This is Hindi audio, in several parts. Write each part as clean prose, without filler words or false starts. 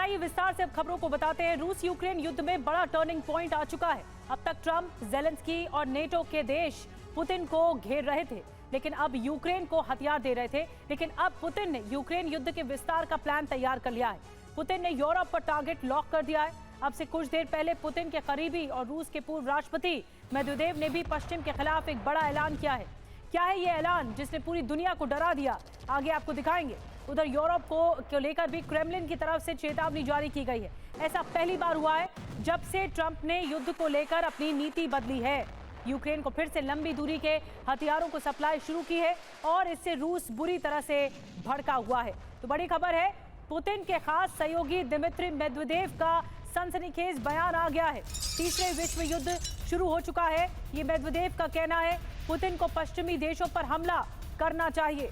आइए विस्तार से अब खबरों को बताते हैं। रूस यूक्रेन युद्ध में बड़ा टर्निंग पॉइंट आ चुका है। अब तक ट्रंप, ज़ेलेंस्की और नेटो के देश पुतिन को घेर रहे थे, लेकिन अब यूक्रेन को हथियार दे रहे थे। लेकिन अब पुतिन ने यूक्रेन युद्ध के विस्तार का प्लान तैयार कर लिया है। पुतिन ने यूरोप पर टारगेट लॉक कर दिया है। अब से कुछ देर पहले पुतिन के करीबी और रूस के पूर्व राष्ट्रपति मेदवेदेव ने भी पश्चिम के खिलाफ एक बड़ा ऐलान किया है। क्या है ये ऐलान जिसने पूरी दुनिया को डरा दिया, आगे आपको दिखाएंगे। उधर यूरोप को लेकर भी क्रेमलिन की तरफ से चेतावनी जारी की गई है। ऐसा पहली बार हुआ है जब से ट्रंप ने युद्ध को लेकर अपनी नीति बदली है। यूक्रेन को फिर से लंबी दूरी के हथियारों को सप्लाई शुरू की है और इससे रूस बुरी तरह से भड़का हुआ है। तो बड़ी खबर है, पुतिन के खास सहयोगी दिमित्री मेदवेदेव का सनसनीखेज बयान आ गया है। तीसरे विश्व युद्ध शुरू हो चुका है, ये मेदवेदेव का कहना है। पुतिन को पश्चिमी देशों पर हमला करना चाहिए।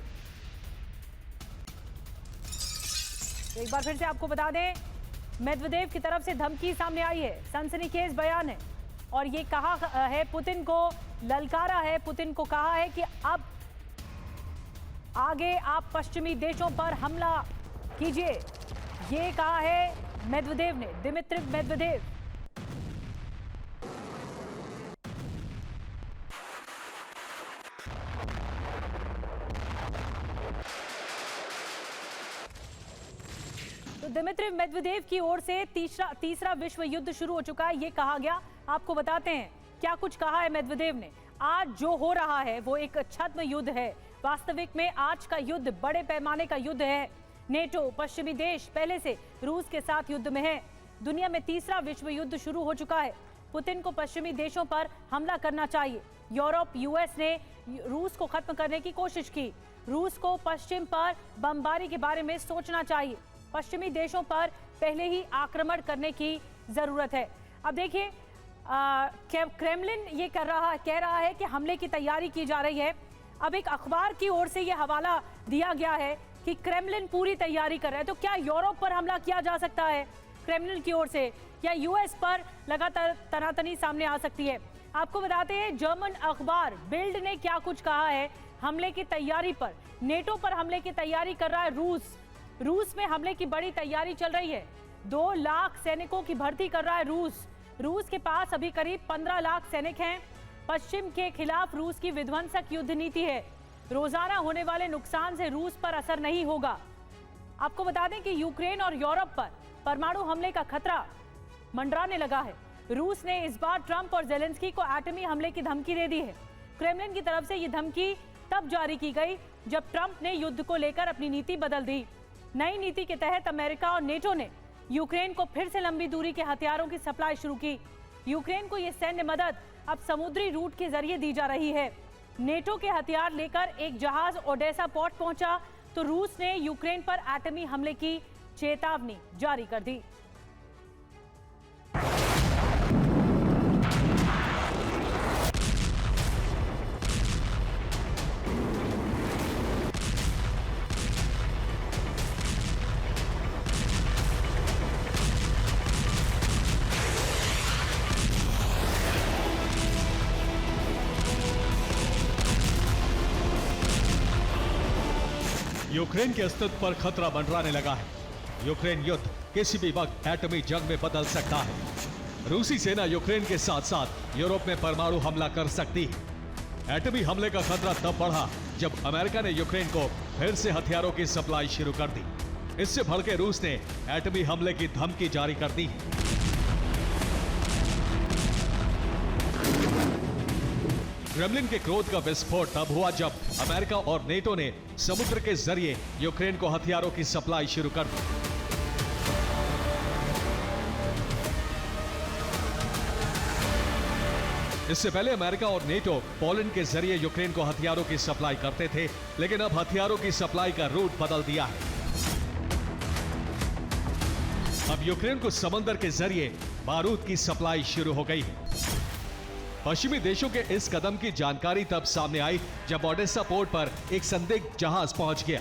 एक बार फिर से आपको बता दें, मेदवेदेव की तरफ से धमकी सामने आई है, सनसनीखेज बयान है और ये कहा है, पुतिन को ललकारा है, पुतिन को कहा है कि अब आगे आप पश्चिमी देशों पर हमला कीजिए। ये कहा है मेदवेदेव ने, दिमित्री मेदवेदेव। तो दिमित्री मेदवेदेव की ओर से तीसरा विश्व युद्ध शुरू हो चुका है, ये कहा गया। आपको बताते हैं क्या कुछ कहा है मेदवेदेव ने। आज जो हो रहा है वो एक छद्म युद्ध है। वास्तविक में आज का युद्ध बड़े पैमाने का युद्ध है। नेटो, पश्चिमी देश पहले से रूस के साथ युद्ध में है। दुनिया में तीसरा विश्व युद्ध शुरू हो चुका है। पुतिन को पश्चिमी देशों पर हमला करना चाहिए। यूरोप, यूएस ने रूस को खत्म करने की कोशिश की। रूस को पश्चिम पर बमबारी के बारे में सोचना चाहिए। पश्चिमी देशों पर पहले ही आक्रमण करने की जरूरत है। अब देखिए, क्रेमलिन ये कह रहा है कि हमले की तैयारी की जा रही है। अब एक अखबार की ओर से यह हवाला दिया गया है कि क्रेमलिन पूरी तैयारी कर रहा है। तो क्या यूरोप पर हमला किया जा सकता है क्रेमलिन की ओर से, या यूएस पर लगातार तनातनी सामने आ सकती है? आपको बताते हैं, जर्मन अखबार बिल्ड ने क्या कुछ कहा है हमले की तैयारी पर। नेटो पर हमले की तैयारी कर रहा है रूस में हमले की बड़ी तैयारी चल रही है। 2 लाख सैनिकों की भर्ती कर रहा है रूस के पास अभी करीब 15 लाख सैनिक हैं। पश्चिम के खिलाफ रूस की विध्वंसक युद्ध नीति है। रोजाना होने वाले नुकसान से रूस पर असर नहीं होगा। आपको बता दें कि यूक्रेन और यूरोप पर परमाणु हमले का खतरा मंडराने लगा है। रूस ने इस बार ट्रंप और ज़ेलेंस्की को एटमी हमले की धमकी दे दी है। क्रेमलिन की तरफ से ये धमकी तब जारी की गई जब ट्रंप ने युद्ध को लेकर अपनी नीति बदल दी। नई नीति के तहत अमेरिका और नेटो ने यूक्रेन को फिर से लंबी दूरी के हथियारों की सप्लाई शुरू की। यूक्रेन को यह सैन्य मदद अब समुद्री रूट के जरिए दी जा रही है। नेटो के हथियार लेकर एक जहाज ओडेसा पोर्ट पहुंचा तो रूस ने यूक्रेन पर एटमी हमले की चेतावनी जारी कर दी। यूक्रेन के अस्तित्व पर खतरा मंडराने लगा है। यूक्रेन युद्ध किसी भी वक्त एटमी जंग में बदल सकता है। रूसी सेना यूक्रेन के साथ साथ यूरोप में परमाणु हमला कर सकती है। एटमी हमले का खतरा तब बढ़ा जब अमेरिका ने यूक्रेन को फिर से हथियारों की सप्लाई शुरू कर दी। इससे भड़के रूस ने एटमी हमले की धमकी जारी कर दी है। क्रेमलिन के क्रोध का विस्फोट तब हुआ जब अमेरिका और नेटो ने समुद्र के जरिए यूक्रेन को हथियारों की सप्लाई शुरू कर दी। इससे पहले अमेरिका और नेटो पोलैंड के जरिए यूक्रेन को हथियारों की सप्लाई करते थे, लेकिन अब हथियारों की सप्लाई का रूट बदल दिया है। अब यूक्रेन को समंदर के जरिए बारूद की सप्लाई शुरू हो गई है। पश्चिमी देशों के इस कदम की जानकारी तब सामने आई जब ओडेसा पोर्ट पर एक संदिग्ध जहाज पहुंच गया।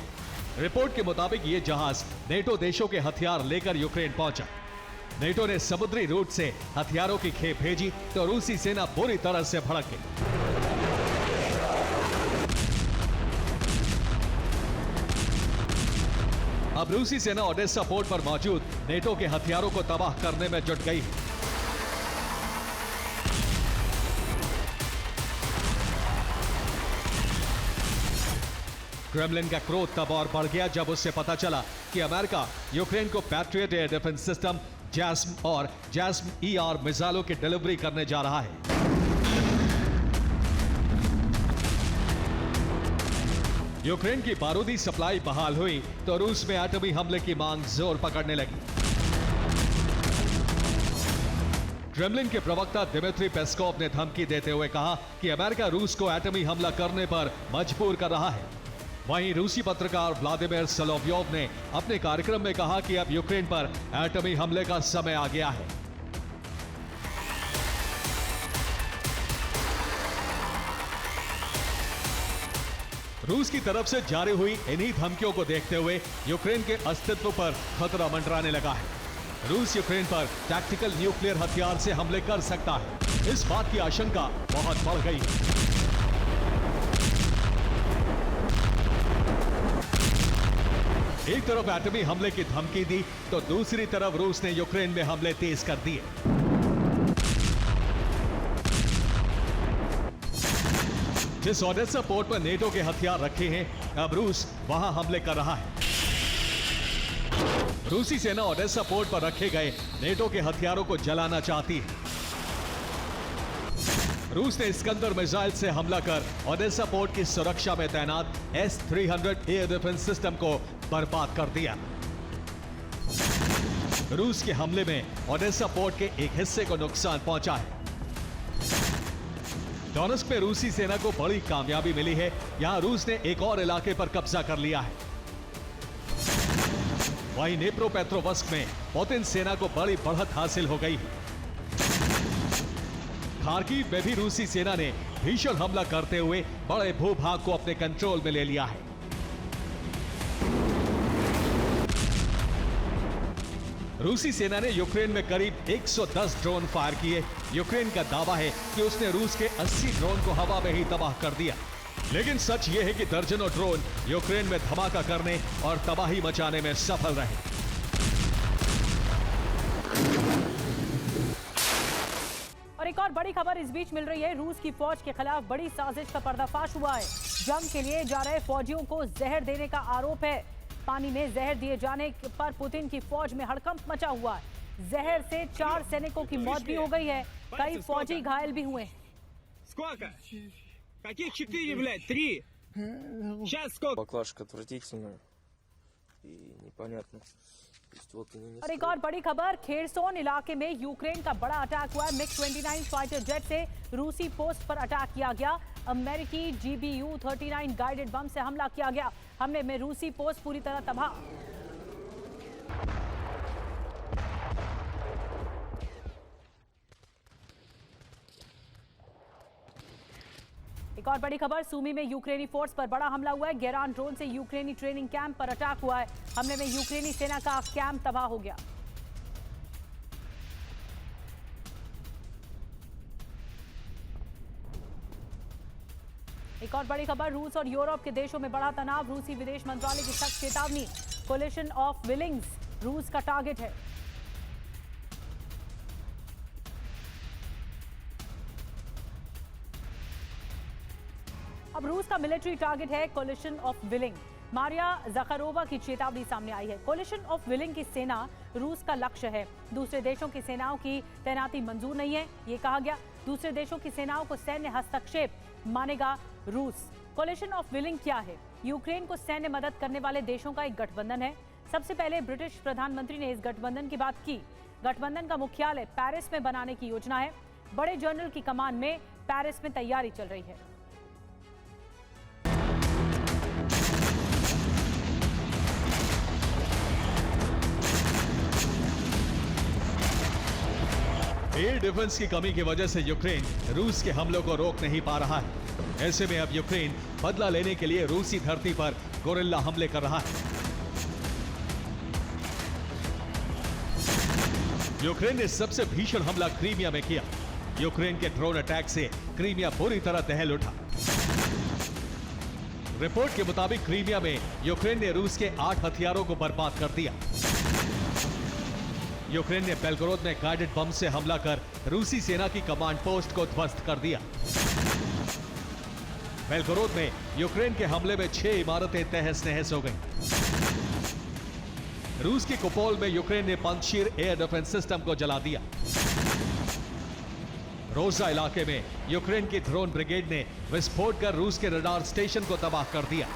रिपोर्ट के मुताबिक ये जहाज नेटो देशों के हथियार लेकर यूक्रेन पहुंचा। नेटो ने समुद्री रूट से हथियारों की खेप भेजी तो रूसी सेना बुरी तरह से भड़क गई। अब रूसी सेना ओडेसा पोर्ट पर मौजूद नेटो के हथियारों को तबाह करने में जुट गई है। क्रेमलिन का क्रोध तब और बढ़ गया जब उससे पता चला कि अमेरिका यूक्रेन को पैट्रियट एयर डिफेंस सिस्टम जैस्म और जैस्म ER मिसाइलों की डिलीवरी करने जा रहा है। यूक्रेन की बारूदी सप्लाई बहाल हुई तो रूस में एटमी हमले की मांग जोर पकड़ने लगी। क्रेमलिन के प्रवक्ता दिमित्री पेस्कोव ने धमकी देते हुए कहा कि अमेरिका रूस को एटमी हमला करने पर मजबूर कर रहा है। वहीं रूसी पत्रकार व्लादिमीर सोलोव्योव ने अपने कार्यक्रम में कहा कि अब यूक्रेन पर एटमी हमले का समय आ गया है। रूस की तरफ से जारी हुई इन्हीं धमकियों को देखते हुए यूक्रेन के अस्तित्व पर खतरा मंडराने लगा है। रूस यूक्रेन पर टैक्टिकल न्यूक्लियर हथियार से हमले कर सकता है, इस बात की आशंका बहुत बढ़ गई है। एक तरफ एटमी हमले की धमकी दी तो दूसरी तरफ रूस ने यूक्रेन में हमले तेज कर दिए। जिस ओडेसा पोर्ट पर नेटो के हथियार रखे हैं, अब रूस वहां हमले कर रहा है। रूसी सेना ओडेसा पोर्ट पर रखे गए नेटो के हथियारों को जलाना चाहती है। रूस ने इस्कंदर मिसाइल से हमला कर ओडेसा पोर्ट की सुरक्षा में तैनात S-300 एयर डिफेंस सिस्टम को बर्बाद कर दिया। रूस के हमले में ओडेसा पोर्ट के एक हिस्से को नुकसान पहुंचा है। डोनेस्क में रूसी सेना को बड़ी कामयाबी मिली है। यहां रूस ने एक और इलाके पर कब्जा कर लिया है। वहीं नेप्रोपेट्रोवस्क में पुतिन सेना को बड़ी बढ़त हासिल हो गई है। खार्किव में भी रूसी सेना ने भीषण हमला करते हुए बड़े भूभाग को अपने कंट्रोल में ले लिया है। रूसी सेना ने यूक्रेन में करीब 110 ड्रोन फायर किए। यूक्रेन का दावा है कि उसने रूस के 80 ड्रोन को हवा में ही तबाह कर दिया, लेकिन सच यह है कि दर्जनों ड्रोन यूक्रेन में धमाका करने और तबाही मचाने में सफल रहे। और एक और बड़ी खबर इस बीच मिल रही है। रूस की फौज के खिलाफ बड़ी साजिश का पर्दाफाश हुआ है। जंग के लिए जा रहे फौजियों को जहर देने का आरोप है। पानी में जहर दिए जाने पर पुतिन की फौज में हड़कंप मचा हुआ है। जहर से 4 सैनिकों की मौत भी हो गई है, कई फौजी घायल भी हुए हैं। Баклажка отвратительная и непонятно. और एक और बड़ी खबर, खेरसोन इलाके में यूक्रेन का बड़ा अटैक हुआ है। MiG-29 फाइटर जेट से रूसी पोस्ट पर अटैक किया गया। अमेरिकी GBU-39 गाइडेड बम से हमला किया गया। हमले में रूसी पोस्ट पूरी तरह तबाह। एक और बड़ी खबर, सूमी में यूक्रेनी फोर्स पर बड़ा हमला हुआ है। गेरान ड्रोन से यूक्रेनी ट्रेनिंग कैंप पर अटैक हुआ है। हमले में यूक्रेनी सेना का कैंप तबाह हो गया। एक और बड़ी खबर, रूस और यूरोप के देशों में बड़ा तनाव। रूसी विदेश मंत्रालय की सख्त चेतावनी। कोलिशन ऑफ विलिंग्स रूस का टारगेट है। अब रूस का मिलिट्री टारगेट है कोलिशन ऑफ विलिंग। मारिया ज़खारोवा की चेतावनी सामने आई है। कोलिशन ऑफ विलिंग की सेना रूस का लक्ष्य है। दूसरे देशों की सेनाओं की तैनाती मंजूर नहीं है, ये कहा गया। दूसरे देशों की सेनाओं को सैन्य हस्तक्षेप मानेगा रूस। कोलिशन ऑफ विलिंग क्या है? यूक्रेन को सैन्य मदद करने वाले देशों का एक गठबंधन है। सबसे पहले ब्रिटिश प्रधानमंत्री ने इस गठबंधन की बात की। गठबंधन का मुख्यालय पेरिस में बनाने की योजना है। बड़े जनरल की कमान में पेरिस में तैयारी चल रही है। एयर डिफेंस की कमी की वजह से यूक्रेन रूस के हमलों को रोक नहीं पा रहा है। ऐसे में अब यूक्रेन बदला लेने के लिए रूसी धरती पर गोरिल्ला हमले कर रहा है। यूक्रेन ने सबसे भीषण हमला क्रीमिया में किया। यूक्रेन के ड्रोन अटैक से क्रीमिया पूरी तरह दहल उठा। रिपोर्ट के मुताबिक क्रीमिया में यूक्रेन ने रूस के 8 हथियारों को बर्बाद कर दिया। यूक्रेन ने बेलगोरोद में गाइडेड बम से हमला कर रूसी सेना की कमांड पोस्ट को ध्वस्त कर दिया। बेलगोरोद में यूक्रेन के हमले में 6 इमारतें तहस नहस हो गईं। रूस की कुपोल में यूक्रेन ने पंजशीर एयर डिफेंस सिस्टम को जला दिया। रोजा इलाके में यूक्रेन की ड्रोन ब्रिगेड ने विस्फोट कर रूस के रडार स्टेशन को तबाह कर दिया।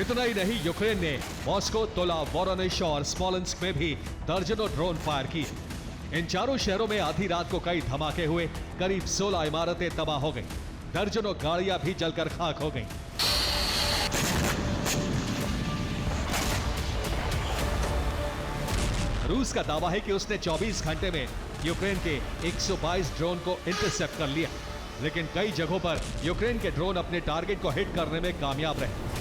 इतना ही नहीं, यूक्रेन ने मॉस्को, तुला, वोरोनिश और स्मोलेंस्क में भी दर्जनों ड्रोन फायर किए। इन चारों शहरों में आधी रात को कई धमाके हुए, करीब 16 इमारतें तबाह हो गईं, दर्जनों गाड़ियां भी जलकर खाक हो गईं। रूस का दावा है कि उसने 24 घंटे में यूक्रेन के 122 ड्रोन को इंटरसेप्ट कर लिया, लेकिन कई जगहों पर यूक्रेन के ड्रोन अपने टारगेट को हिट करने में कामयाब रहे।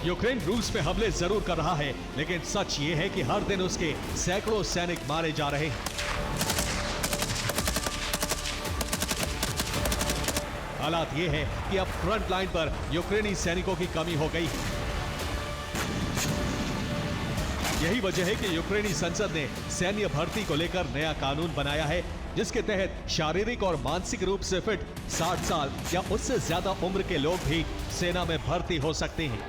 यूक्रेन रूस पे हमले जरूर कर रहा है, लेकिन सच ये है कि हर दिन उसके सैकड़ों सैनिक मारे जा रहे हैं। हालात ये है कि अब फ्रंट लाइन पर यूक्रेनी सैनिकों की कमी हो गई है। यही वजह है कि यूक्रेनी संसद ने सैन्य भर्ती को लेकर नया कानून बनाया है, जिसके तहत शारीरिक और मानसिक रूप से फिट 60 साल या उससे ज्यादा उम्र के लोग भी सेना में भर्ती हो सकते हैं।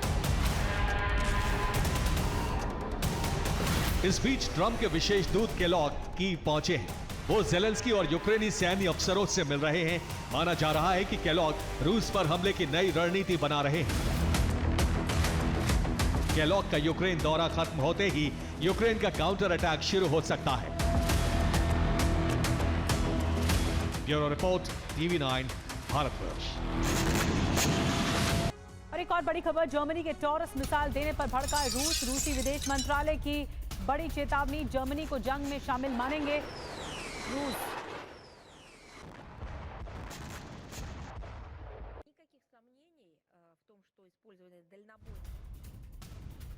इस बीच ट्रंप के विशेष दूत केलॉग कीव पहुंचे हैं। वो जेलेंस्की और यूक्रेनी सैन्य अफसरों से मिल रहे हैं। माना जा रहा है कि केलॉग रूस पर हमले की नई रणनीति बना रहे हैं। केलॉग का यूक्रेन दौरा खत्म होते ही यूक्रेन का काउंटर अटैक शुरू हो सकता है। Bureau report, TV9 Bharatvarsh. और एक और बड़ी खबर, जर्मनी के टॉरस मिसाइल देने पर भड़का रूस। रूसी विदेश मंत्रालय की बड़ी चेतावनी, जर्मनी को जंग में शामिल मानेंगे रूस।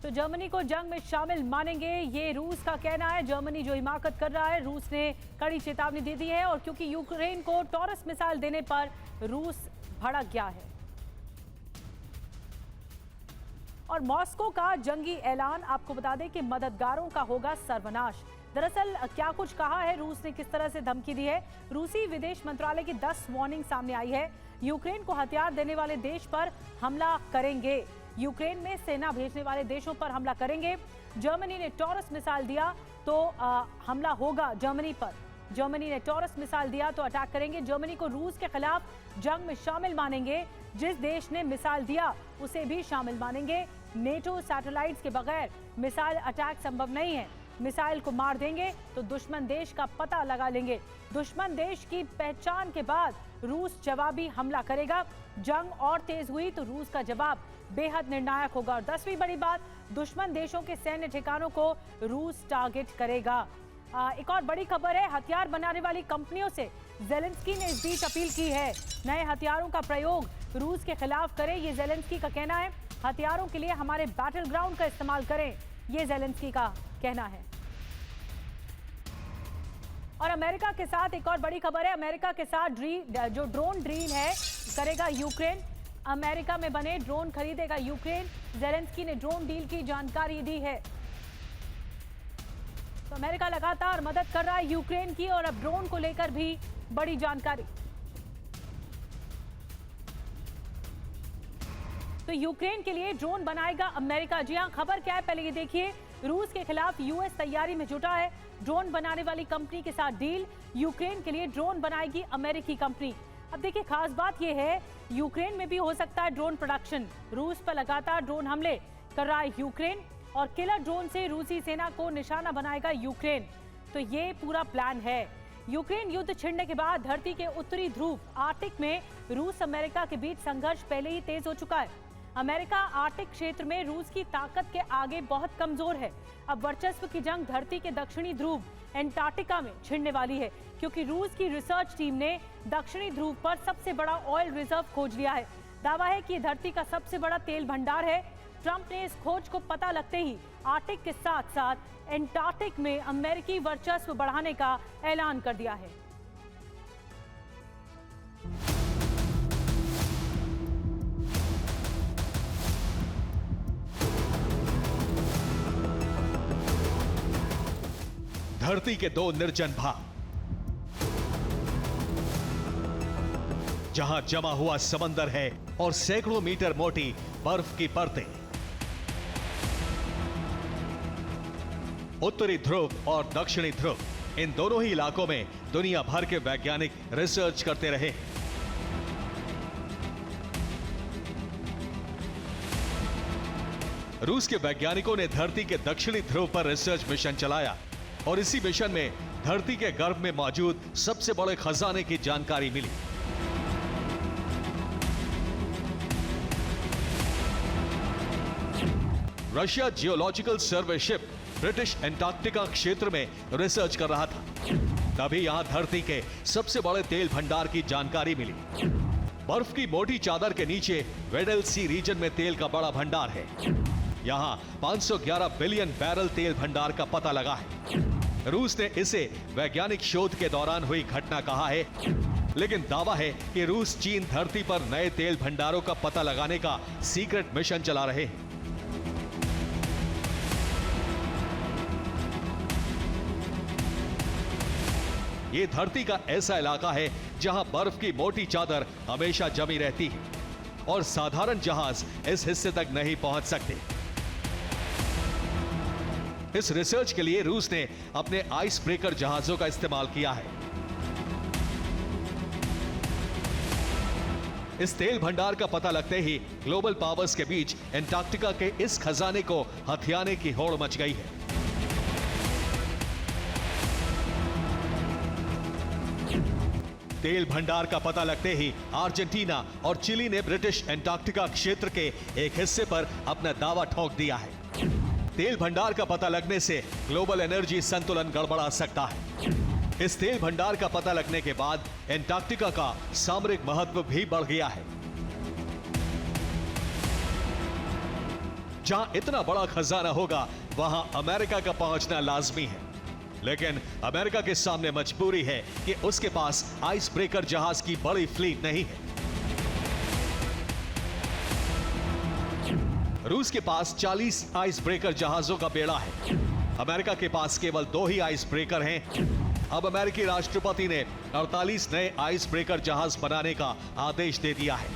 तो जर्मनी को जंग में शामिल मानेंगे, ये रूस का कहना है। जर्मनी जो हिमाकत कर रहा है, रूस ने कड़ी चेतावनी दे दी है। और क्योंकि यूक्रेन को टॉरस मिसाइल देने पर रूस भड़क गया है। और मॉस्को का जंगी ऐलान, आपको बता दें कि मददगारों का होगा सर्वनाश। दरअसल क्या कुछ कहा है रूस ने, किस तरह से धमकी दी है। रूसी विदेश मंत्रालय की 10 वार्निंग सामने आई है। यूक्रेन को हथियार देने वाले देश पर हमला करेंगे, यूक्रेन में सेना भेजने वाले देशों पर हमला करेंगे। जर्मनी ने टॉरस मिसाइल दिया तो हमला होगा जर्मनी पर। जर्मनी ने टॉरस मिसाइल दिया तो अटैक करेंगे। जर्मनी को रूस के खिलाफ जंग में शामिल मानेंगे। जिस देश ने मिसाइल दिया उसे भी शामिल मानेंगे। नेटो सैटेलाइट्स के बगैर मिसाइल अटैक संभव नहीं है। मिसाइल को मार देंगे तो दुश्मन देश का पता लगा लेंगे। दुश्मन देश की पहचान के बाद रूस जवाबी हमला करेगा। जंग और तेज हुई तो रूस का जवाब बेहद निर्णायक होगा। और 10वीं बड़ी बात, दुश्मन देशों के सैन्य ठिकानों को रूस टारगेट करेगा। एक और बड़ी खबर है, हथियार बनाने वाली कंपनियों से जेलेंस्की ने इस बीच अपील की है, नए हथियारों का प्रयोग रूस के खिलाफ करें। ये जेलेंस्की का कहना है। हथियारों के लिए हमारे बैटल ग्राउंड का इस्तेमाल करें, ये जेलेंस्की का कहना है। और अमेरिका के साथ एक और बड़ी खबर है, अमेरिका के साथ जो ड्रोन डील है करेगा यूक्रेन। अमेरिका में बने ड्रोन खरीदेगा यूक्रेन। जेलेंस्की ने ड्रोन डील की जानकारी दी है। तो अमेरिका लगातार मदद कर रहा है यूक्रेन की, और अब ड्रोन को लेकर भी बड़ी जानकारी। तो यूक्रेन के लिए ड्रोन बनाएगा अमेरिका। जी हां, खबर क्या है पहले ये देखिए। रूस के खिलाफ यूएस तैयारी में जुटा है। ड्रोन बनाने वाली कंपनी के साथ डील, यूक्रेन के लिए ड्रोन बनाएगी अमेरिकी कंपनी। अब देखिए, खास बात यह है, यूक्रेन में भी हो सकता है ड्रोन प्रोडक्शन। रूस पर लगातार ड्रोन हमले कर रहा है यूक्रेन, और किलर ड्रोन से रूसी सेना को निशाना बनाएगा यूक्रेन। तो ये पूरा प्लान है। यूक्रेन युद्ध छिड़ने के बाद धरती के उत्तरी ध्रुव आर्कटिक में रूस अमेरिका के बीच संघर्ष पहले ही तेज हो चुका है। अमेरिका आर्कटिक क्षेत्र में रूस की ताकत के आगे बहुत कमजोर है। अब वर्चस्व की जंग धरती के दक्षिणी ध्रुव एंटार्क्टिका में छिड़ने वाली है, क्योंकि रूस की रिसर्च टीम ने दक्षिणी ध्रुव पर सबसे बड़ा ऑयल रिजर्व खोज लिया है। दावा है कि धरती का सबसे बड़ा तेल भंडार है। ट्रंप ने इस खोज को पता लगते ही आर्कटिक के साथ साथ एंटार्कटिक में अमेरिकी वर्चस्व बढ़ाने का ऐलान कर दिया है। धरती के दो निर्जन भाग, जहां जमा हुआ समंदर है और सैकड़ों मीटर मोटी बर्फ की परतें। उत्तरी ध्रुव और दक्षिणी ध्रुव, इन दोनों ही इलाकों में दुनिया भर के वैज्ञानिक रिसर्च करते रहे। रूस के वैज्ञानिकों ने धरती के दक्षिणी ध्रुव पर रिसर्च मिशन चलाया और इसी मिशन में धरती के गर्भ में मौजूद सबसे बड़े खजाने की जानकारी मिली। रशिया जियोलॉजिकल सर्वे शिप ब्रिटिश एंटार्क्टिका क्षेत्र में रिसर्च कर रहा था। तभी यहां धरती के सबसे बड़े तेल भंडार की जानकारी मिली। बर्फ की मोटी चादर के नीचे वेडल सी रीजन में तेल का बड़ा भंडार है। यहां 511 बिलियन बैरल तेल भंडार का पता लगा है। रूस ने इसे वैज्ञानिक शोध के दौरान हुई घटना कहा है, लेकिन दावा है कि रूस चीन धरती पर नए तेल भंडारों का पता लगाने का सीक्रेट मिशन चला रहे हैं। ये धरती का ऐसा इलाका है जहां बर्फ की मोटी चादर हमेशा जमी रहती है और साधारण जहाज इस हिस्से तक नहीं पहुंच सकते। इस रिसर्च के लिए रूस ने अपने आइस ब्रेकर जहाजों का इस्तेमाल किया है। इस तेल भंडार का पता लगते ही ग्लोबल पावर्स के बीच एंटार्क्टिका के इस खजाने को हथियाने की होड़ मच गई है। तेल भंडार का पता लगते ही अर्जेंटीना और चिली ने ब्रिटिश एंटार्क्टिका क्षेत्र के एक हिस्से पर अपना दावा ठोक दिया है। तेल भंडार का पता लगने से ग्लोबल एनर्जी संतुलन गड़बड़ा सकता है। इस तेल भंडार का पता लगने के बाद एंटार्क्टिका का सामरिक महत्व भी बढ़ गया है। जहां इतना बड़ा खजाना होगा, वहां अमेरिका का पहुंचना लाजमी है, लेकिन अमेरिका के सामने मजबूरी है कि उसके पास आइस ब्रेकर जहाज की बड़ी फ्लीट नहीं है। रूस के पास 40 आइस ब्रेकर जहाजों का बेड़ा है। अमेरिका के पास केवल 2 ही आइस ब्रेकर हैं। अब अमेरिकी राष्ट्रपति ने 48 नए आइस ब्रेकर जहाज बनाने का आदेश दे दिया है।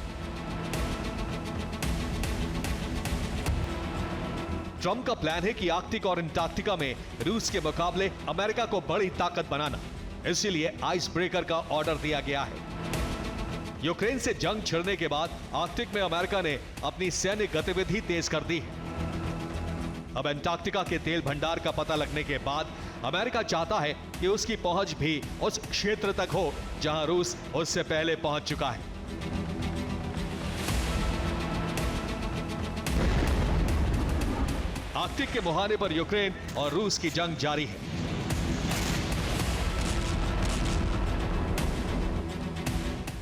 ट्रंप का प्लान है कि आर्कटिक और अंटार्कटिका में रूस के मुकाबले अमेरिका को बड़ी ताकत बनाना, इसीलिए आइस ब्रेकर का ऑर्डर दिया गया है। यूक्रेन से जंग छिड़ने के बाद आर्कटिक में अमेरिका ने अपनी सैन्य गतिविधि तेज कर दी है। अब अंटार्कटिका के तेल भंडार का पता लगने के बाद अमेरिका चाहता है कि उसकी पहुंच भी उस क्षेत्र तक हो जहां रूस उससे पहले पहुंच चुका है। आर्कटिक के मुहाने पर यूक्रेन और रूस की जंग जारी है।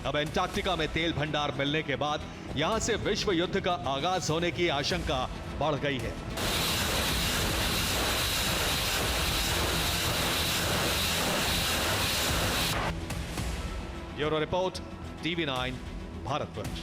अब अंटार्कटिका में तेल भंडार मिलने के बाद यहां से विश्व युद्ध का आगाज होने की आशंका बढ़ गई है। Bureau report, TV9 Bharatvarsh.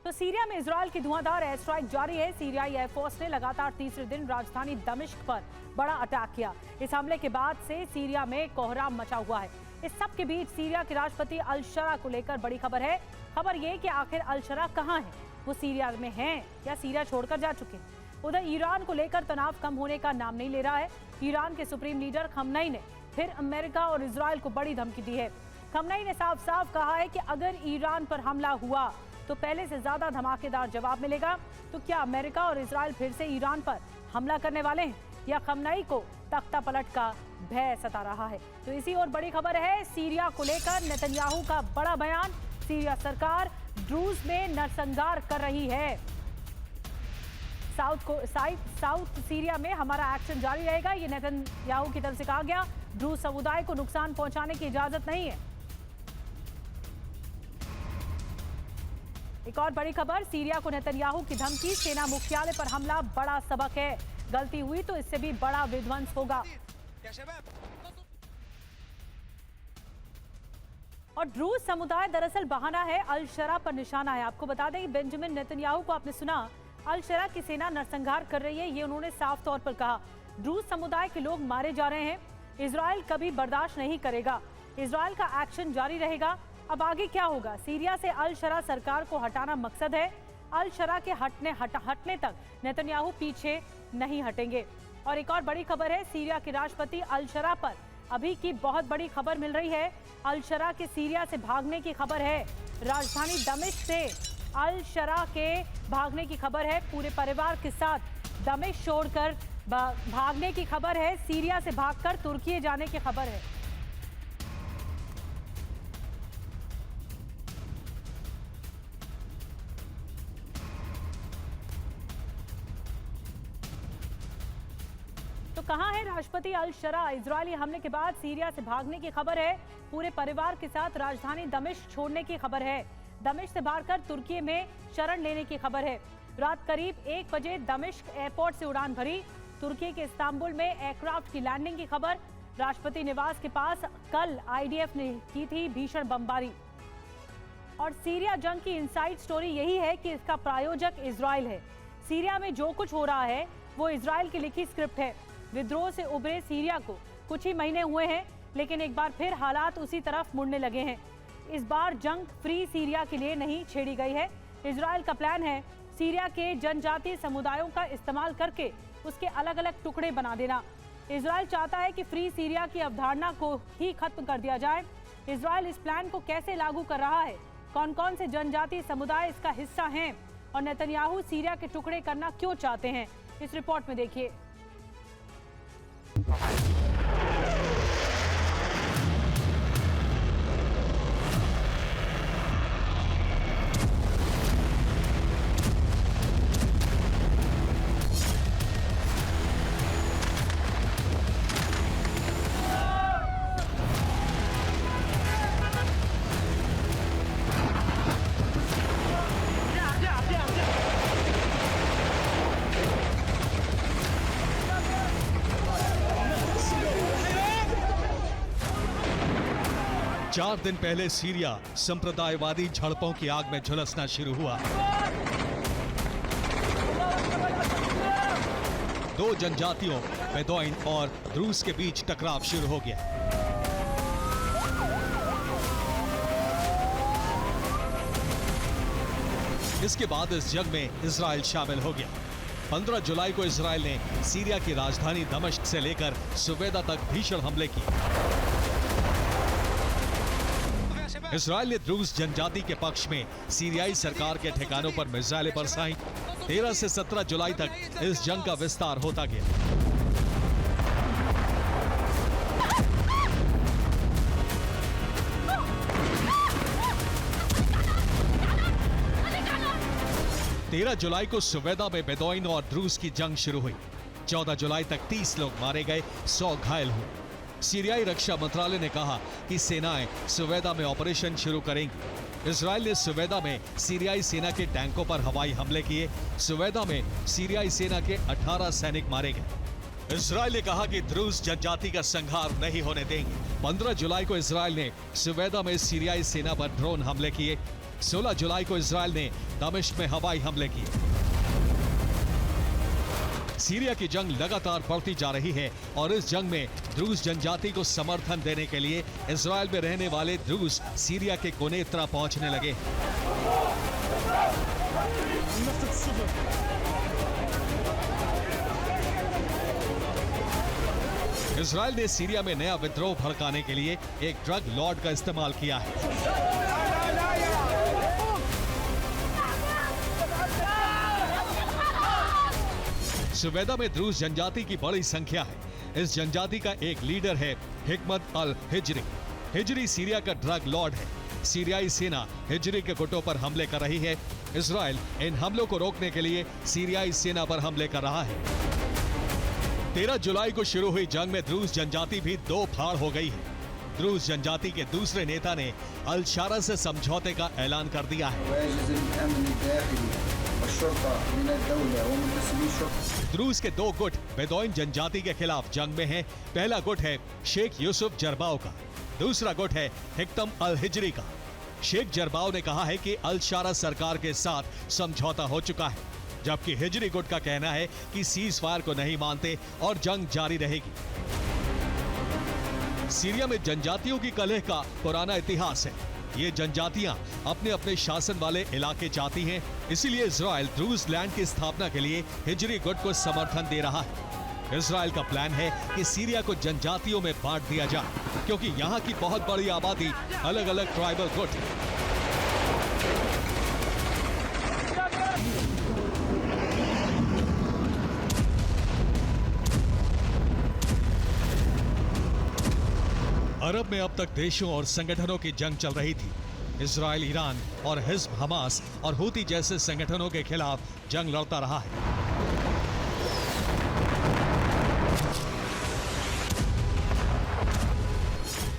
तो सीरिया में इजरायल की धुआंधार एयर स्ट्राइक जारी है। सीरियाई एयरफोर्स ने लगातार तीसरे दिन राजधानी दमिश्क पर बड़ा अटैक किया। इस हमले के बाद से सीरिया में कोहराम मचा हुआ है। इस सब के बीच सीरिया के राष्ट्रपति अल शरा को लेकर बड़ी खबर है। खबर ये कि आखिर अल शरा कहां है, वो सीरिया में हैं या सीरिया छोड़कर जा चुके हैं। उधर ईरान को लेकर तनाव कम होने का नाम नहीं ले रहा है। ईरान के सुप्रीम लीडर खमनई ने फिर अमेरिका और इजरायल को बड़ी धमकी दी है। खमनई ने साफ साफ कहा है कि अगर ईरान पर हमला हुआ तो पहले से ज्यादा धमाकेदार जवाब मिलेगा। तो क्या अमेरिका और इजरायल फिर से ईरान पर हमला करने वाले हैं या खमनई को तख्ता पलट का भय सता रहा है? तो इसी और बड़ी खबर है सीरिया को लेकर नेतन्याहू का बड़ा बयान। सीरिया सरकार ड्रूज में नरसंहार कर रही है। साउथ सीरिया में हमारा एक्शन जारी रहेगा, ये नेतन्याहू की तरफ से कहा गया। ड्रूज समुदाय को नुकसान पहुंचाने की इजाजत नहीं है। एक और बड़ी खबर, सीरिया को नेतन्याहू की धमकी, सेना मुख्यालय पर हमला बड़ा सबक है, गलती हुई तो इससे भी बड़ा विध्वंस होगा। और ड्रूज समुदाय दरअसल बहाना है, अल शरा पर निशाना है। आपको बता दें कि बेंजामिन नेतन्याहू को आपने सुना, अल शरा की सेना नरसंहार कर रही है, ये उन्होंने साफ तौर पर कहा। ड्रूज समुदाय के लोग मारे जा रहे हैं, इजराइल कभी बर्दाश्त नहीं करेगा, इजराइल का एक्शन जारी रहेगा। अब आगे क्या होगा? सीरिया से अल शरा सरकार को हटाना मकसद है, अल शरा के हटने तक नेतन्याहू पीछे नहीं हटेंगे। और एक और बड़ी खबर है, सीरिया के राष्ट्रपति अल शरा पर अभी की बहुत बड़ी खबर मिल रही है। अल शरा के सीरिया से भागने की खबर है, राजधानी दमिश्क से अल शरा के भागने की खबर है, पूरे परिवार के साथ दमिश्क छोड़कर भागने की खबर है, सीरिया से भागकर तुर्की जाने की खबर है। तो कहां है राष्ट्रपति अल शरा? इजरायली हमले के बाद सीरिया से भागने की खबर है, पूरे परिवार के साथ राजधानी दमिश्क छोड़ने की खबर है, दमिश्क से भागकर तुर्की में शरण लेने की खबर है। रात करीब 1 बजे दमिश्क एयरपोर्ट से उड़ान भरी, तुर्की के इस्तांबुल में एयरक्राफ्ट की लैंडिंग की खबर। राष्ट्रपति निवास के पास कल आईडीएफ ने की थी भीषण बमबारी। और सीरिया जंग की इनसाइड स्टोरी यही है कि इसका प्रायोजक इजराइल है। सीरिया में जो कुछ हो रहा है वो इजराइल की लिखी स्क्रिप्ट है। विद्रोह से उभरे सीरिया को कुछ ही महीने हुए हैं, लेकिन एक बार फिर हालात उसी तरफ मुड़ने लगे हैं। इस बार जंग फ्री सीरिया के लिए नहीं छेड़ी गई है। इजराइल का प्लान है सीरिया के जनजातीय समुदायों का इस्तेमाल करके उसके अलग अलग टुकड़े बना देना। इजराइल चाहता है कि फ्री सीरिया की अवधारणा को ही खत्म कर दिया जाए। इजराइल इस प्लान को कैसे लागू कर रहा है, कौन कौन से जनजातीय समुदाय इसका हिस्सा हैं और नेतन्याहू सीरिया के टुकड़े करना क्यों चाहते हैं, इस रिपोर्ट में देखिए। चार दिन पहले सीरिया संप्रदायवादी झड़पों की आग में झुलसना शुरू हुआ। दो जनजातियों बेदौइन और द्रूज के बीच टकराव शुरू हो गया। इसके बाद इस जंग में इजराइल शामिल हो गया। 15 जुलाई को इजराइल ने सीरिया की राजधानी दमिश्क से लेकर सुवेदा तक भीषण हमले किए। इजराइल ने द्रूज जनजाति के पक्ष में सीरियाई सरकार के ठिकानों पर मिसाइलें बरसाईं। 13 से 17 जुलाई तक इस जंग का विस्तार होता गया। तेरह जुलाई को सुवेदा में बेदौइन और द्रूज की जंग शुरू हुई। 14 जुलाई तक 30 लोग मारे गए, 100 घायल हुए। सीरियाई रक्षा मंत्रालय ने कहा कि सेनाएं सुवेदा में ऑपरेशन शुरू करेंगी। इजराइल ने सुवेदा में सीरियाई सेना के टैंकों पर हवाई हमले किए। सुवेदा में सीरियाई सेना के 18 सैनिक मारे गए। इजराइल ने कहा कि द्रूज जनजाति का संहार नहीं होने देंगे। 15 जुलाई को इजराइल ने सुवेदा में सीरियाई सेना पर ड्रोन हमले किए। 16 जुलाई को इजराइल ने दमिश्क में हवाई हमले किए। सीरिया की जंग लगातार बढ़ती जा रही है और इस जंग में द्रूज जनजाति को समर्थन देने के लिए इजराइल में रहने वाले द्रूज सीरिया के कोनेत्रा पहुंचने लगे। इजराइल ने सीरिया में नया विद्रोह भड़काने के लिए एक ड्रग लॉर्ड का इस्तेमाल किया है। सुवेदा में द्रूज जनजाति की बड़ी संख्या है। इस जनजाति का एक लीडर है हिकमत अल हिजरी। हिजरी सीरिया का ड्रग लॉर्ड है। सीरियाई सेना हिजरी के गुटों पर हमले कर रही है। इजराइल इन हमलों को रोकने के लिए सीरियाई सेना पर हमले कर रहा है। 13 जुलाई को शुरू हुई जंग में द्रूज जनजाति भी दो फाड़ हो गई है। द्रूज जनजाति के दूसरे नेता ने अल शारा से समझौते का ऐलान कर दिया है। द्रूज के दो गुट बेदौइन जनजाति के खिलाफ जंग में हैं। पहला गुट है शेख यूसुफ जरबाओ का, दूसरा गुट है हिक्तम अल हिजरी का। शेख जरबाओ ने कहा है कि अल शारा सरकार के साथ समझौता हो चुका है, जबकि हिजरी गुट का कहना है कि सीज फायर को नहीं मानते और जंग जारी रहेगी। सीरिया में जनजातियों की कलह का पुराना इतिहास है। ये जनजातियां अपने अपने शासन वाले इलाके चाहती हैं, इसीलिए इजराइल द्रूज लैंड की स्थापना के लिए हिजरी गुट को समर्थन दे रहा है। इजराइल का प्लान है कि सीरिया को जनजातियों में बांट दिया जाए, क्योंकि यहाँ की बहुत बड़ी आबादी अलग अलग ट्राइबल गुट है। अरब में अब तक देशों और संगठनों की जंग चल रही थी। इजराइल ईरान और हिज़्ब हमास और हूती जैसे संगठनों के खिलाफ जंग लड़ता रहा है।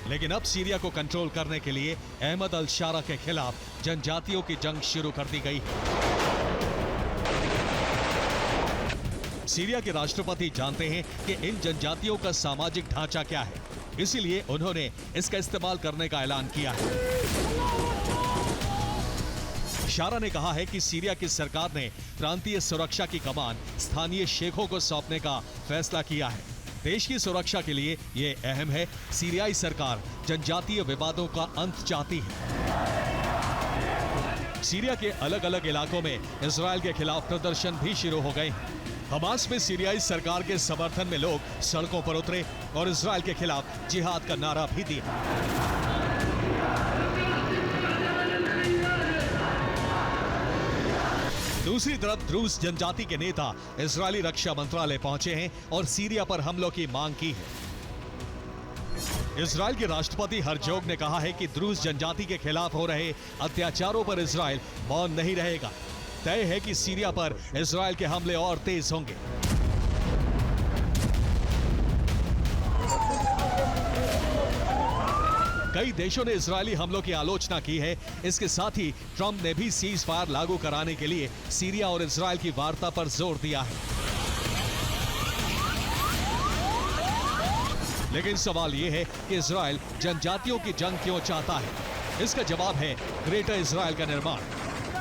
लेकिन अब सीरिया को कंट्रोल करने के लिए अहमद अल शारा के खिलाफ जनजातियों की जंग शुरू कर दी गई है। सीरिया के राष्ट्रपति जानते हैं कि इन जनजातियों का सामाजिक ढांचा क्या है, इसीलिए उन्होंने इसका इस्तेमाल करने का ऐलान किया है। शारा ने कहा है कि सीरिया की सरकार ने प्रांतीय सुरक्षा की कमान स्थानीय शेखों को सौंपने का फैसला किया है। देश की सुरक्षा के लिए ये अहम है। सीरियाई सरकार जनजातीय विवादों का अंत चाहती है। सीरिया के अलग अलग इलाकों में इजराइल के खिलाफ प्रदर्शन भी शुरू हो गए हैं। हमास में सीरियाई सरकार के समर्थन में लोग सड़कों पर उतरे और इजराइल के खिलाफ जिहाद का नारा भी दिया। दूसरी तरफ द्रूज जनजाति के नेता इजरायली रक्षा मंत्रालय पहुंचे हैं और सीरिया पर हमलों की मांग की है। इजराइल के राष्ट्रपति हरजोग ने कहा है कि द्रूज जनजाति के खिलाफ हो रहे अत्याचारों पर इजराइल मौन नहीं रहेगा। तय है कि सीरिया पर इजराइल के हमले और तेज होंगे। कई देशों ने इजरायली हमलों की आलोचना की है। इसके साथ ही ट्रंप ने भी सीज फायर लागू कराने के लिए सीरिया और इजराइल की वार्ता पर जोर दिया है। लेकिन सवाल यह है कि इजराइल जनजातियों की जंग क्यों चाहता है? इसका जवाब है ग्रेटर इजराइल का निर्माण।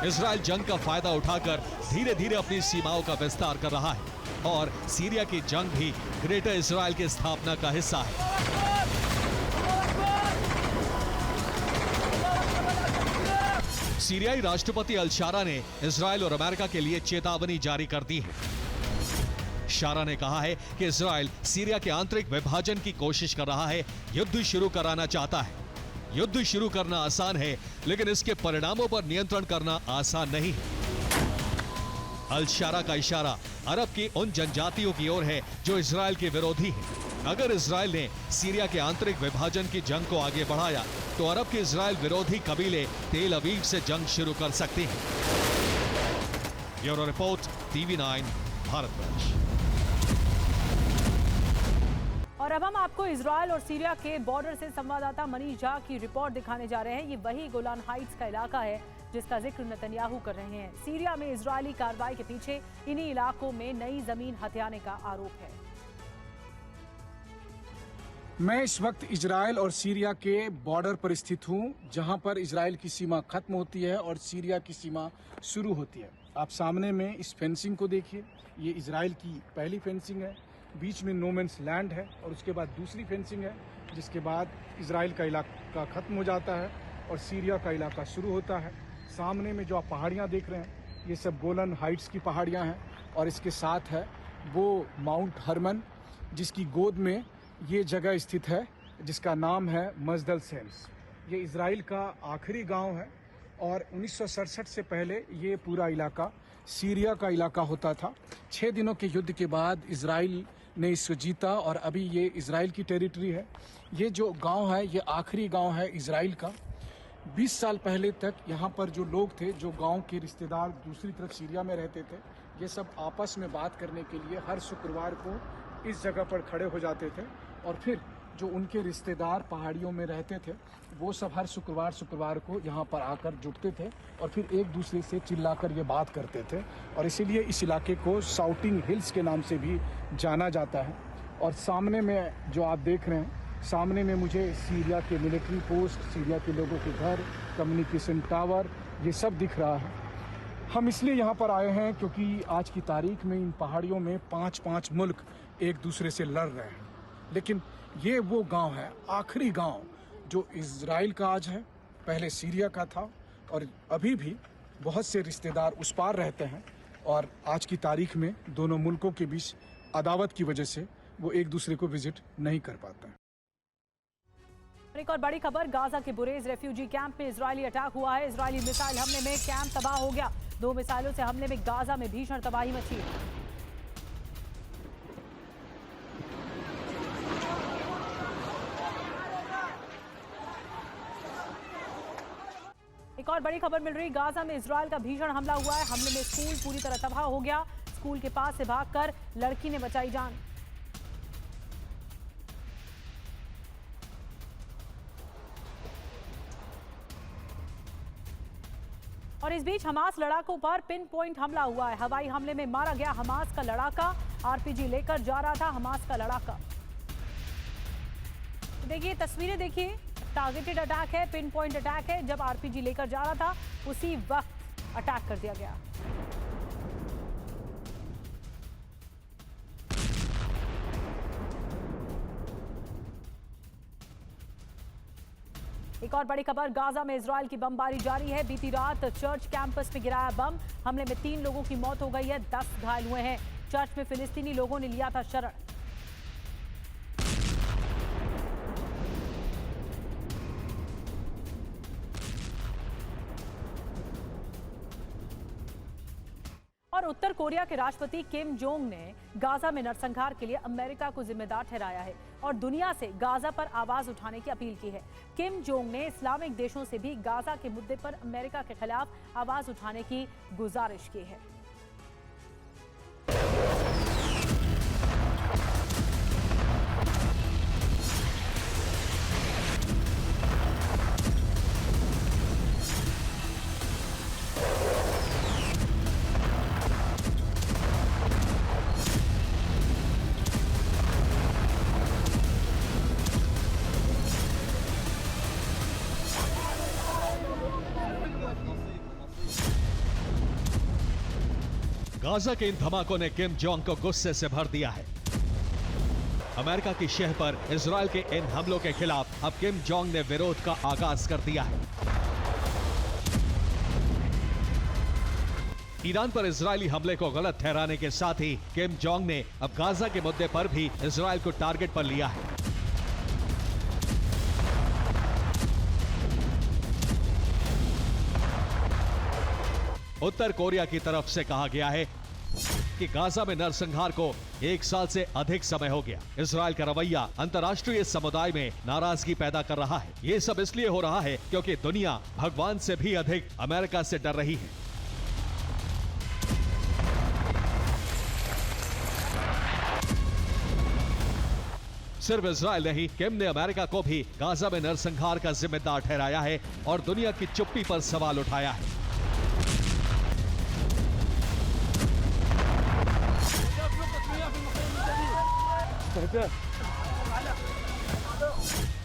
इजराइल जंग का फायदा उठाकर धीरे धीरे अपनी सीमाओं का विस्तार कर रहा है और सीरिया की जंग भी ग्रेटर इजराइल की स्थापना का हिस्सा है। सीरियाई राष्ट्रपति अल शारा ने इजराइल और अमेरिका के लिए चेतावनी जारी कर दी है। शारा ने कहा है कि इजराइल सीरिया के आंतरिक विभाजन की कोशिश कर रहा है, युद्ध शुरू कराना चाहता है। युद्ध शुरू करना आसान है, लेकिन इसके परिणामों पर नियंत्रण करना आसान नहीं है। अल शारा का इशारा अरब की उन जनजातियों की ओर है जो इजराइल के विरोधी हैं। अगर इजराइल ने सीरिया के आंतरिक विभाजन की जंग को आगे बढ़ाया तो अरब के इजराइल विरोधी कबीले तेल अवीव से जंग शुरू कर सकते हैं। Bureau report, TV9 Bharatvarsh. और अब हम आपको इजराइल और सीरिया के बॉर्डर से संवाददाता मनीष झा की रिपोर्ट दिखाने जा रहे हैं। ये वही गोलान हाइट्स का इलाका है जिसका जिक्र नेतन्याहू कर रहे हैं। सीरिया में इजरायली कार्रवाई के पीछे इन्हीं इलाकों में नई जमीन हथियाने का आरोप है। मैं इस वक्त इजराइल और सीरिया के बॉर्डर पर स्थित हूं, जहां पर इजराइल की सीमा खत्म होती है और सीरिया की सीमा शुरू होती है। आप सामने में इस फेंसिंग को देखिए, ये इजराइल की पहली फेंसिंग है। बीच में नो मैंस लैंड है और उसके बाद दूसरी फेंसिंग है, जिसके बाद इजराइल का इलाका खत्म हो जाता है और सीरिया का इलाका शुरू होता है। सामने में जो आप पहाड़ियाँ देख रहे हैं, ये सब गोलन हाइट्स की पहाड़ियाँ हैं और इसके साथ है वो माउंट हरमन, जिसकी गोद में ये जगह स्थित है, जिसका नाम है मजदल सेम्स। ये इजराइल का आखिरी गांव है और 1967 से पहले ये पूरा इलाका सीरिया का इलाका होता था। 6 दिनों के युद्ध के बाद इजराइल ने इसको जीता और अभी ये इजराइल की टेरिटरी है। ये जो गांव है, ये आखिरी गांव है इजराइल का। 20 साल पहले तक यहाँ पर जो लोग थे, जो गांव के रिश्तेदार दूसरी तरफ सीरिया में रहते थे, ये सब आपस में बात करने के लिए हर शुक्रवार को इस जगह पर खड़े हो जाते थे और फिर जो उनके रिश्तेदार पहाड़ियों में रहते थे, वो सब हर शुक्रवार को यहाँ पर आकर जुटते थे और फिर एक दूसरे से चिल्लाकर ये बात करते थे। और इसीलिए इस इलाके को शाउटिंग हिल्स के नाम से भी जाना जाता है। और सामने में जो आप देख रहे हैं, सामने में मुझे सीरिया के मिलिट्री पोस्ट, सीरिया के लोगों के घर, कम्युनिकेशन टावर, ये सब दिख रहा है। हम इसलिए यहाँ पर आए हैं क्योंकि आज की तारीख में इन पहाड़ियों में 5-5 मुल्क एक दूसरे से लड़ रहे हैं। लेकिन ये वो गांव है, आखिरी गांव, जो इजराइल का आज है, पहले सीरिया का था, और अभी भी बहुत से रिश्तेदार उस पार रहते हैं। और आज की तारीख में दोनों मुल्कों के बीच अदावत की वजह से वो एक दूसरे को विजिट नहीं कर पाते हैं। एक और बड़ी खबर, गाजा के बुरेज रेफ्यूजी कैंप में इजरायली अटैक हुआ है। इजरायली मिसाइल हमले में कैंप तबाह हो गया। 2 मिसाइलों से हमले में गाजा में भीषण तबाही मची। एक और बड़ी खबर मिल रही, गाजा में इजरायल का भीषण हमला हुआ है। हमले में स्कूल पूरी तरह तबाह हो गया। स्कूल के पास से भागकर लड़की ने बचाई जान। और इस बीच हमास लड़ाकों पर पिन पॉइंट हमला हुआ है। हवाई हमले में मारा गया हमास का लड़ाका। आरपीजी लेकर जा रहा था हमास का लड़ाका। देखिए तस्वीरें, देखिए टारगेटेड अटैक है, पिन पॉइंट अटैक है। जब आरपीजी लेकर जा रहा था उसी वक्त अटैक कर दिया गया। एक और बड़ी खबर, गाजा में इजरायल की बमबारी जारी है। बीती रात चर्च कैंपस में गिराया बम। हमले में 3 लोगों की मौत हो गई है, 10 घायल हुए हैं। चर्च में फिलिस्तीनी लोगों ने लिया था शरण। और उत्तर कोरिया के राष्ट्रपति किम जोंग ने गाजा में नरसंहार के लिए अमेरिका को जिम्मेदार ठहराया है और दुनिया से गाजा पर आवाज उठाने की अपील की है। किम जोंग ने इस्लामिक देशों से भी गाजा के मुद्दे पर अमेरिका के खिलाफ आवाज उठाने की गुजारिश की है। गाजा के इन धमाकों ने किम जोंग को गुस्से से भर दिया है। अमेरिका की शह पर इजरायल के इन हमलों के खिलाफ अब किम जोंग ने विरोध का आगाज कर दिया है। ईरान पर इजरायली हमले को गलत ठहराने के साथ ही किम जोंग ने अब गाजा के मुद्दे पर भी इजरायल को टारगेट पर लिया है। उत्तर कोरिया की तरफ से कहा गया है कि गाजा में नरसंहार को 1 साल से अधिक समय हो गया। इजरायल का रवैया अंतर्राष्ट्रीय समुदाय में नाराजगी पैदा कर रहा है। ये सब इसलिए हो रहा है क्योंकि दुनिया भगवान से भी अधिक अमेरिका से डर रही है। सिर्फ इजरायल नहीं, किम ने अमेरिका को भी गाजा में नरसंहार का जिम्मेदार ठहराया है और दुनिया की चुप्पी पर सवाल उठाया है।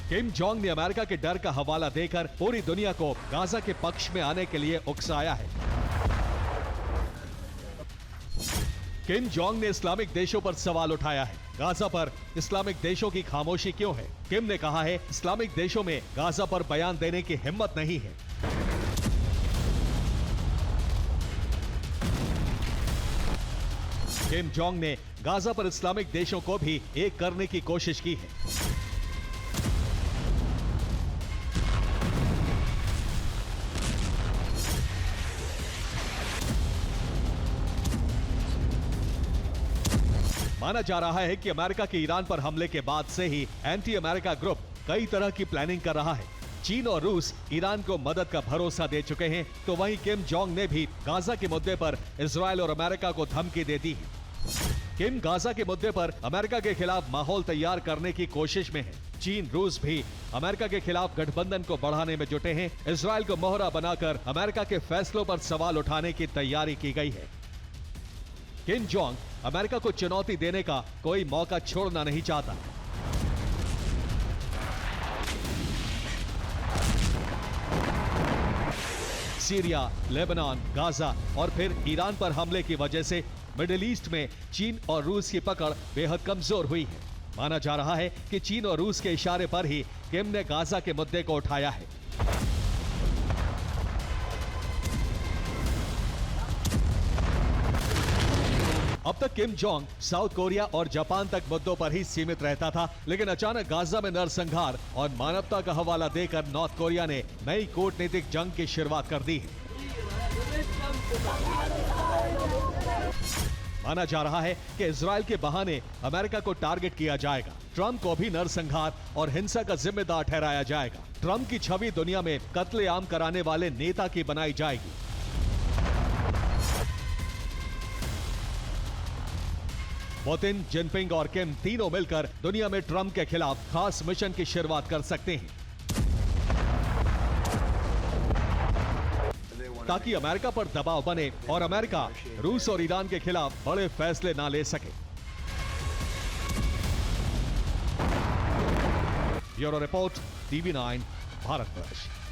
किम जोंग ने अमेरिका के डर का हवाला देकर पूरी दुनिया को गाजा के पक्ष में आने के लिए उकसाया है। किम जोंग ने इस्लामिक देशों पर सवाल उठाया है। गाजा पर इस्लामिक देशों की खामोशी क्यों है? किम ने कहा है इस्लामिक देशों में गाजा पर बयान देने की हिम्मत नहीं है। किम जोंग ने गाजा पर इस्लामिक देशों को भी एक करने की कोशिश की है। माना जा रहा है कि अमेरिका के ईरान पर हमले के बाद से ही एंटी अमेरिका ग्रुप कई तरह की प्लानिंग कर रहा है। चीन और रूस ईरान को मदद का भरोसा दे चुके हैं, तो वहीं किम जोंग ने भी गाजा के मुद्दे पर इजरायल और अमेरिका को धमकी दे दी है। किम गाजा के मुद्दे पर अमेरिका के खिलाफ माहौल तैयार करने की कोशिश में है। चीन रूस भी अमेरिका के खिलाफ गठबंधन को बढ़ाने में जुटे हैं। इजराइल को मोहरा बनाकर अमेरिका के फैसलों पर सवाल उठाने की तैयारी की गई है। किम जोंग अमेरिका को चुनौती देने का कोई मौका छोड़ना नहीं चाहता। सीरिया, लेबनान, गाजा और फिर ईरान पर हमले की वजह से मिडिल ईस्ट में चीन और रूस की पकड़ बेहद कमजोर हुई है। माना जा रहा है कि चीन और रूस के इशारे पर ही किम ने गाजा के मुद्दे को उठाया है। अब तक किम जोंग साउथ कोरिया और जापान तक मुद्दों पर ही सीमित रहता था, लेकिन अचानक गाजा में नरसंहार और मानवता का हवाला देकर नॉर्थ कोरिया ने नई कूटनीतिक जंग की शुरुआत कर दी है। माना जा रहा है कि इजराइल के बहाने अमेरिका को टारगेट किया जाएगा। ट्रंप को भी नरसंहार और हिंसा का जिम्मेदार ठहराया जाएगा। ट्रंप की छवि दुनिया में कत्लेआम कराने वाले नेता की बनाई जाएगी। पुतिन, जिनपिंग और किम तीनों मिलकर दुनिया में ट्रंप के खिलाफ खास मिशन की शुरुआत कर सकते हैं, ताकि अमेरिका पर दबाव बने और अमेरिका रूस और ईरान के खिलाफ बड़े फैसले ना ले सके। Bureau report, TV9, Bharatvarsh.